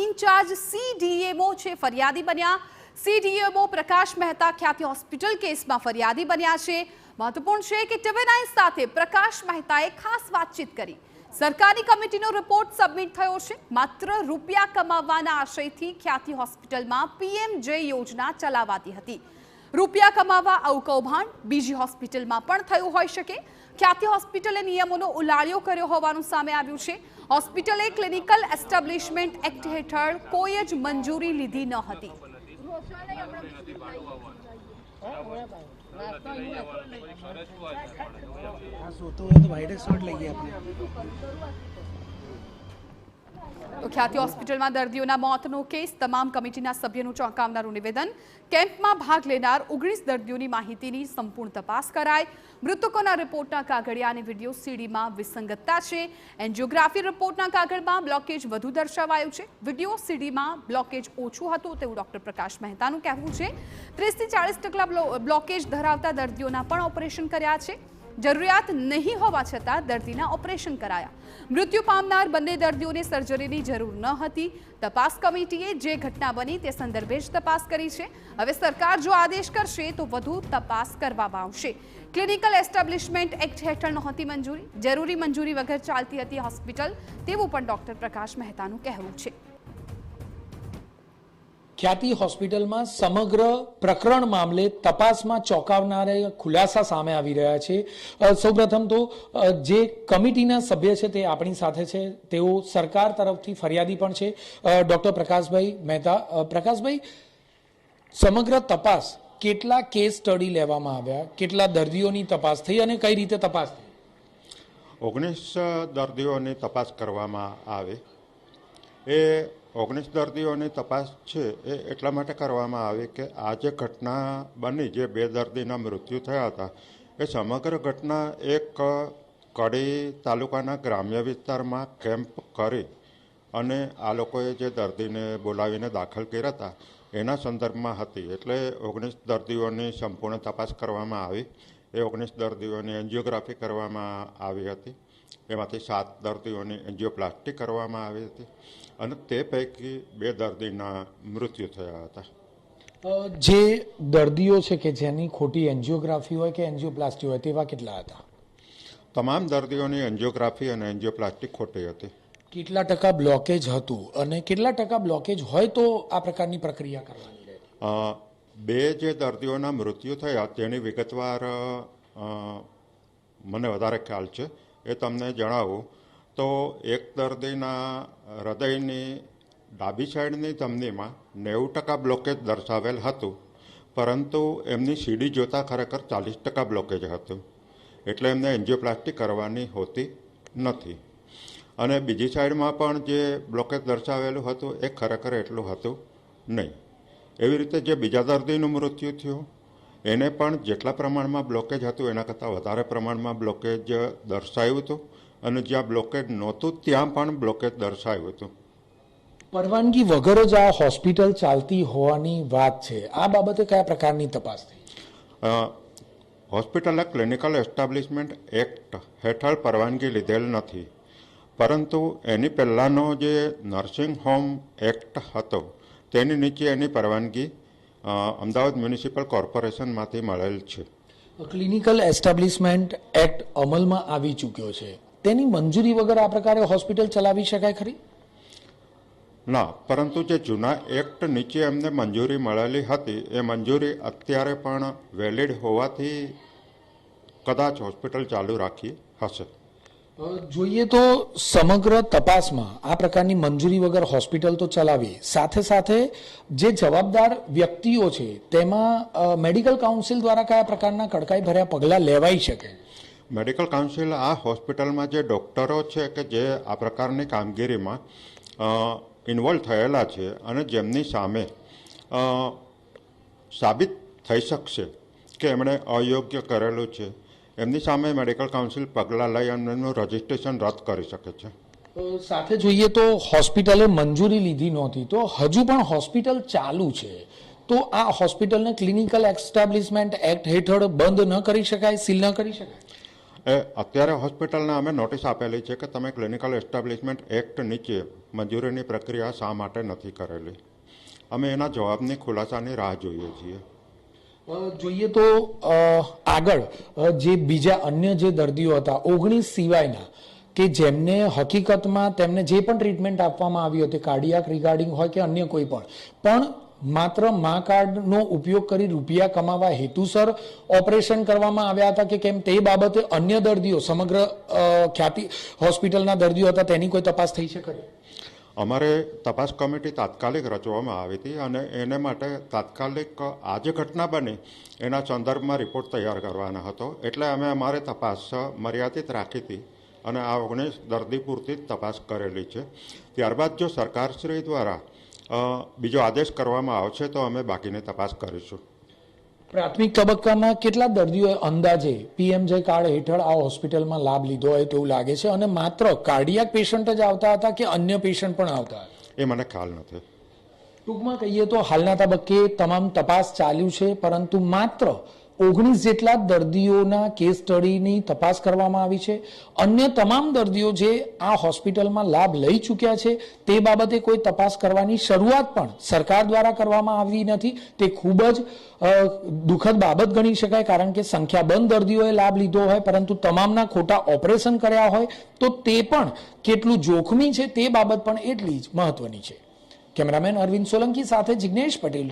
In charge CDMO છે ફરિયાદી બન્યા। સીડીએમઓ પ્રકાશ મહેતા ખ્યાતિ હોસ્પિટલ કેસમાં ફરિયાદી બન્યા છે। મહત્વપૂર્ણ છે કે TV9 સાથે પ્રકાશ મહેતાએ ખાસ વાતચીત કરી। સરકારી કમિટીનો રિપોર્ટ સબમિટ થયો છે। માત્ર રૂપિયા કમાવવાના આશયથી ખ્યાતિ હોસ્પિટલમાં PMJ યોજના ચલાવાતી હતી। રૂપિયા કમાવા આવું કૌભાંડ બીજી હોસ્પિટલમાં પણ થયું હોઈ શકે। ખ્યાતિ હોસ્પિટલે નિયમોનો ઉલાળ્યો કર્યો હોવાનું સામે આવ્યું છે। હોસ્પિટલે ક્લિનિકલ એસ્ટાબ્લિશમેન્ટ એક્ટ હેઠળ કોઈ જ મંજૂરી લીધી ન હતી। ખ્યાતિ હોસ્પિટલમાં દર્દીઓના મોતનો કેસ, તમામ કમિટીના સભ્યોનું ચોંકાવનારું નિવેદન। કેમ્પમાં ભાગ લેનાર 19 દર્દીઓની માહિતીની સંપૂર્ણ તપાસ કરાઈ। મૃતકોના રિપોર્ટના કાગળિયા અને વિડીયો સીડીમાં વિસંગતતા છે। એન્જિયોગ્રાફી રિપોર્ટના કાગળમાં બ્લોકેજ વધુ દર્શાવાયું છે। વિડીયો સીડીમાં બ્લોકેજ ઓછું હતું તેવું ડોક્ટર પ્રકાશ મહેતાનું કહેવું છે। 30 થી 40% બ્લોકેજ ધરાવતા દર્દીઓના પણ ઓપરેશન કર્યા છે। જરૂરિયાત નહીં હોવા છતાં દર્દીના ઓપરેશન કરાયા। મૃત્યુ પામનાર બંને દર્દીઓને સર્જરીની જરૂર ન હતી। તપાસ કમિટીએ જે ઘટના બની તે સંદર્ભે જ તપાસ કરી છે। હવે સરકાર જો આદેશ કરશે તો વધુ તપાસ કરવામાં આવશે। ક્લિનિકલ એસ્ટાબ્લિશમેન્ટ એક્ટ હેઠળ નહોતી મંજૂરી, જરૂરી મંજૂરી વગર ચાલતી હતી હોસ્પિટલ તેવું પણ ડોક્ટર પ્રકાશ મહેતાનું કહેવું છે। ખ્યાતિ હોસ્પિટલમાં સમગ્ર પ્રકરણ મામલે તપાસમાં ચોંકાવનારા ખુલાસા સામે આવી રહ્યા છે। સૌપ્રથમ તો જે કમિટીના સભ્ય છે તે આપણી સાથે છે, તેઓ સરકાર તરફથી ફરિયાદી પણ છે, ડોક્ટર પ્રકાશભાઈ મહેતા। પ્રકાશભાઈ, સમગ્ર તપાસ કેટલા કેસ સ્ટડી લેવામાં આવ્યા, કેટલા દર્દીઓની તપાસ થઈ અને કઈ રીતે તપાસ થઈ? 19 દર્દીઓની તપાસ કરવામાં આવે। એ 19 દર્દીઓની તપાસ છે એ એટલા માટે કરવામાં આવી કે આ જે ઘટના બની, જે 2 દર્દીના મૃત્યુ થયા હતા, એ સમગ્ર ઘટના એક કડી તાલુકાના ગ્રામ્ય વિસ્તારમાં કેમ્પ કરી અને આ લોકોએ જે દર્દીને બોલાવીને દાખલ કર્યા હતા એના સંદર્ભમાં હતી। એટલે 19 દર્દીઓની સંપૂર્ણ તપાસ કરવામાં આવી। એ 19 દર્દીઓની એન્જિયોગ્રાફી કરવામાં આવી હતી। એમાંથી 7 દર્દીઓની એન્જિયોપ્લાસ્ટી કરવામાં આવી હતી અને તે પૈકી 2 દર્દીના મૃત્યુ થયા હતા। જે દર્દીઓ છે કે જેની ખોટી એન્જિયોગ્રાફી હોય કે એન્જિયોપ્લાસ્ટી હોય તેવા કેટલા હતા? તમામ દર્દીઓની એન્જિયોગ્રાફી અને એન્જિયોપ્લાસ્ટી ખોટી હતી। કેટલા ટકા બ્લોકેજ હતું અને કેટલા ટકા બ્લોકેજ હોય તો આ પ્રકારની પ્રક્રિયા કરવાની રહે? 2 જે દર્દીઓના મૃત્યુ થયા તેની વિગતવાર મને વધારે ખ્યાલ છે, એ તમને જણાવું તો એક દર્દીના હૃદયની ડાબી સાઈડની ધમનીમાં 90% બ્લોકેજ દર્શાવેલ હતું, પરંતુ એમની સીડી જોતાં ખરેખર 40% બ્લોકેજ હતું, એટલે એમને એન્જિયોપ્લાસ્ટી કરવાની હોતી નથી। અને બીજી સાઈડમાં પણ જે બ્લોકેજ દર્શાવેલું હતું એ ખરેખર એટલું હતું નહીં। એવી રીતે જે બીજા દર્દીનું મૃત્યુ થયું એને પણ જેટલા પ્રમાણમાં બ્લોકેજ હતું એના કરતાં વધારે પ્રમાણમાં બ્લોકેજ દર્શાવ્યું હતું અને જ્યાં બ્લોકેજ નહોતું ત્યાં પણ બ્લોકેજ દર્શાવ્યું હતું। પરવાનગી વગર જ આ હોસ્પિટલ ચાલતી હોવાની વાત છે, આ બાબતે કયા પ્રકારની તપાસ થઈ? હોસ્પિટલે ક્લિનિકલ એસ્ટાબ્લિશમેન્ટ એક્ટ હેઠળ પરવાનગી લીધેલ નથી, પરંતુ એની પહેલાંનો જે નર્સિંગ હોમ એક્ટ હતો તેની નીચે એની પરવાનગી અમદાવાદ મ્યુનિસિપલ કોર્પોરેશનમાંથી મળેલ છે। ક્લિનિકલ એસ્ટાબ્લિશમેન્ટ એક્ટ અમલમાં આવી ચૂક્યો છે, તેની મંજૂરી વગર આ પ્રકારે હોસ્પિટલ ચલાવી શકાય ખરી? ના, પરંતુ જે જૂના એક્ટ નીચે એમને મંજૂરી મળેલી હતી એ મંજૂરી અત્યારે પણ વેલિડ હોવાથી કદાચ હોસ્પિટલ ચાલુ રાખી હશે। જોઈએ તો સમગ્ર તપાસમાં આ પ્રકારની મંજૂરી વગર હોસ્પિટલ તો ચલાવી, સાથે સાથે જે જવાબદાર વ્યક્તિઓ છે તેમાં મેડિકલ કાઉન્સિલ દ્વારા કયા પ્રકારના કડકાઈ ભર્યા પગલાં લેવાઈ શકે? મેડિકલ કાઉન્સિલ આ હોસ્પિટલમાં જે ડૉક્ટરો છે કે જે આ પ્રકારની કામગીરીમાં ઇન્વોલ્વ થયેલા છે અને જેમની સામે સાબિત થઈ શકશે કે એમણે અયોગ્ય કરેલું છે, એમની સામે મેડિકલ કાઉન્સિલ પગલાં લઈ અને એમનું રજિસ્ટ્રેશન રદ કરી શકે છે। સાથે જોઈએ તો હોસ્પિટલે મંજૂરી લીધી નહોતી તો હજુ પણ હોસ્પિટલ ચાલુ છે, તો આ હોસ્પિટલને ક્લિનિકલ એસ્ટાબ્લિશમેન્ટ એક્ટ હેઠળ બંધ ન કરી શકાય, સીલ ન કરી શકાય? એ અત્યારે હોસ્પિટલને અમે નોટિસ આપેલી છે કે તમે ક્લિનિકલ એસ્ટાબ્લિશમેન્ટ એક્ટ નીચે મંજૂરીની પ્રક્રિયા શા માટે નથી કરેલી. અમે એના જવાબની ખુલાસાની રાહ જોઈએ છીએ. જોઈએ તો આગળ જે બીજા અન્ય જે દર્દીઓ હતા 19 સિવાયના કે જેમને હકીકતમાં તેમને જે પણ ટ્રીટમેન્ટ આપવામાં આવી હતી કાર્ડિયાક રિગાર્ડિંગ હોય કે અન્ય કોઈ પણ માત્ર મા કાર્ડનો ઉપયોગ કરી રૂપિયા કમાવા હેતુસર ઓપરેશન કરવામાં આવ્યા હતા કે કેમ તે બાબતે અન્ય દર્દીઓ સમગ્ર ખ્યાતિ હોસ્પિટલના દર્દીઓ હતા તેની કોઈ તપાસ થઈ શકે? અમારે તપાસ કમિટી તાત્કાલિક રચવામાં આવી હતી અને એને માટે તાત્કાલિક આ જે ઘટના બની એના સંદર્ભમાં રિપોર્ટ તૈયાર કરવાનો હતો. એટલે અમે અમારી તપાસ મર્યાદિત રાખી હતી અને આ 19 દર્દી પૂરતી જ તપાસ કરેલી છે. ત્યારબાદ જો સરકારશ્રી દ્વારા બીજો આદેશ કરવામાં આવશે તો અમે બાકીની તપાસ કરીશું. પ્રાથમિક તબક્કામાં કેટલા દર્દીઓએ અંદાજે પીએમજે કાર્ડ હેઠળ આ હોસ્પિટલમાં લાભ લીધો હોય તેવું લાગે છે અને માત્ર કાર્ડિયાક પેશન્ટ જ આવતા હતા કે અન્ય પેશન્ટ પણ આવતા હતા? એ મને ખ્યાલ નથી. ટૂંકમાં કહીએ તો હાલના તબક્કે તમામ તપાસ ચાલ્યું છે, પરંતુ માત્ર 19 જેટલા દર્દીઓના કેસ સ્ટડીની તપાસ કરવામાં આવી છે. અન્ય તમામ દર્દીઓ જે આ હોસ્પિટલમાં લાભ લઈ ચૂક્યા છે તે બાબતે કોઈ તપાસ કરવાની શરૂઆત પણ સરકાર દ્વારા કરવામાં આવી નથી. તે ખૂબ જ દુઃખદ બાબત ગણી શકાય, કારણ કે સંખ્યાબંધ દર્દીઓએ લાભ લીધો હોય પરંતુ તમામના ખોટા ઓપરેશન કર્યા હોય તો તે પણ કેટલું જોખમી છે તે બાબત પણ એટલી જ મહત્વની છે. કેમેરામેન અરવિંદ સોલંકી સાથે જિગ્નેશ પટેલ.